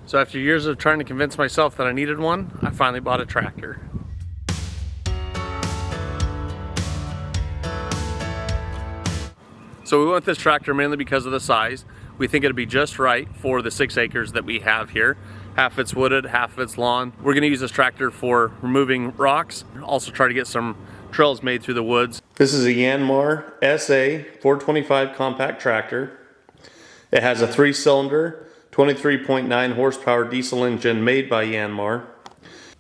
So after years of trying to convince myself that I needed one, I finally bought a tractor. So we went with this tractor mainly because of the size. We think it'd be just right for the 6 acres that we have here. Half of it's wooded, half of it's lawn. We're gonna use this tractor for removing rocks, also try to get some trails made through the woods. This is a Yanmar SA425 compact tractor. It has a 3-cylinder, 23.9 horsepower diesel engine made by Yanmar.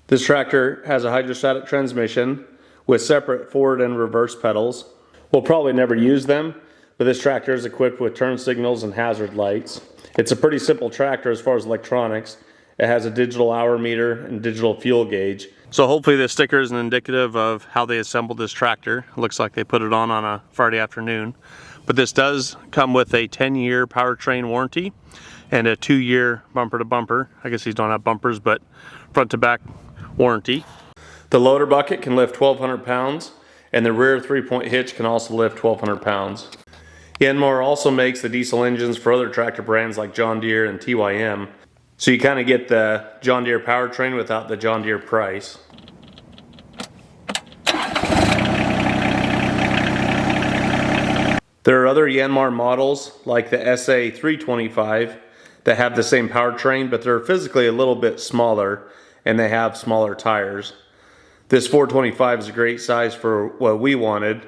This tractor has a hydrostatic transmission with separate forward and reverse pedals. We'll probably never use them, but this tractor is equipped with turn signals and hazard lights. It's a pretty simple tractor as far as electronics. It has a digital hour meter and digital fuel gauge. So hopefully this sticker is indicative of how they assembled this tractor. It looks like they put it on a Friday afternoon. But this does come with a 10-year powertrain warranty and a 2-year bumper to bumper. I guess these don't have bumpers, but front to back warranty. The loader bucket can lift 1,200 pounds and the rear 3-point hitch can also lift 1,200 pounds. Yanmar also makes the diesel engines for other tractor brands like John Deere and TYM. So you kind of get the John Deere powertrain without the John Deere price. There are other Yanmar models like the SA425 that have the same powertrain, but they're physically a little bit smaller and they have smaller tires. This 425 is a great size for what we wanted.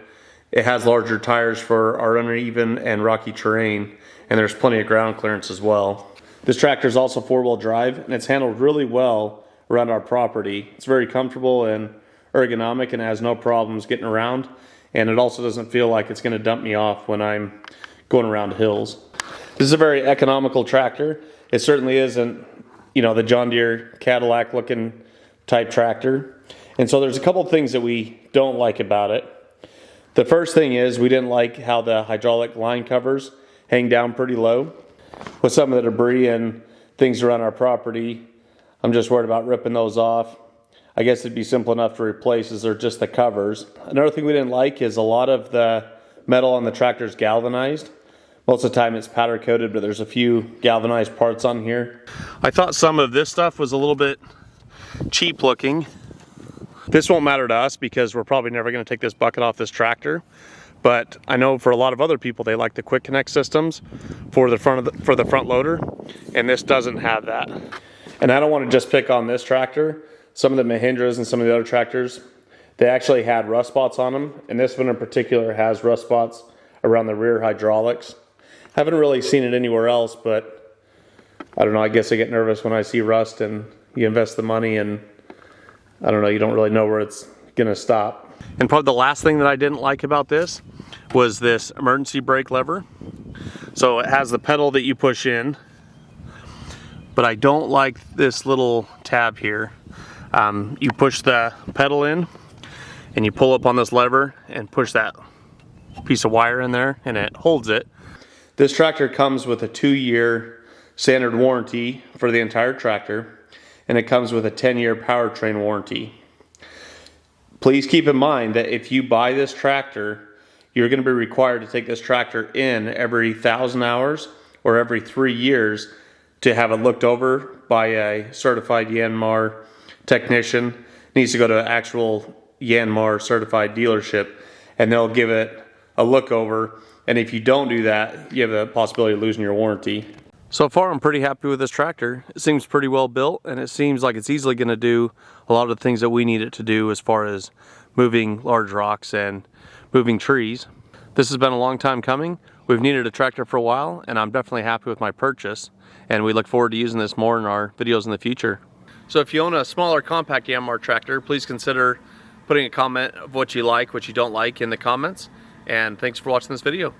It has larger tires for our uneven and rocky terrain, and there's plenty of ground clearance as well. This tractor is also 4-wheel drive, and it's handled really well around our property. It's very comfortable and ergonomic and has no problems getting around, and it also doesn't feel like it's going to dump me off when I'm going around hills. This is a very economical tractor. It certainly isn't, you know, the John Deere Cadillac looking type tractor. And so there's a couple things that we don't like about it. The first thing is we didn't like how the hydraulic line covers hang down pretty low. With some of the debris and things around our property, I'm just worried about ripping those off. I guess it'd be simple enough to replace as they're just the covers. Another thing we didn't like is a lot of the metal on the tractor is galvanized. Most of the time it's powder coated, but there's a few galvanized parts on here. I thought some of this stuff was a little bit cheap looking. This won't matter to us because we're probably never going to take this bucket off this tractor. But I know for a lot of other people, they like the quick connect systems for the front loader, and this doesn't have that. And I don't want to just pick on this tractor. Some of the Mahindras and some of the other tractors, they actually had rust spots on them, and this one in particular has rust spots around the rear hydraulics. Haven't really seen it anywhere else, but I don't know, I guess I get nervous when I see rust and you invest the money and I don't know, you don't really know where it's gonna stop. And probably the last thing that I didn't like about this was this emergency brake lever. So it has the pedal that you push in, but I don't like this little tab here. You push the pedal in and you pull up on this lever and push that piece of wire in there and it holds it. This tractor comes with a 2-year standard warranty for the entire tractor, and it comes with a 10-year powertrain warranty. Please keep in mind that if you buy this tractor, you're going to be required to take this tractor in every 1,000 hours or every 3 years to have it looked over by a certified Yanmar technician. It needs to go to an actual Yanmar certified dealership and they'll give it a look over. And if you don't do that, you have the possibility of losing your warranty. So far, I'm pretty happy with this tractor. It seems pretty well built, and it seems like it's easily going to do a lot of the things that we need it to do as far as moving large rocks and moving trees. This has been a long time coming. We've needed a tractor for a while, and I'm definitely happy with my purchase, and we look forward to using this more in our videos in the future. So if you own a smaller compact Yanmar tractor, please consider putting a comment of what you like, what you don't like in the comments, and thanks for watching this video.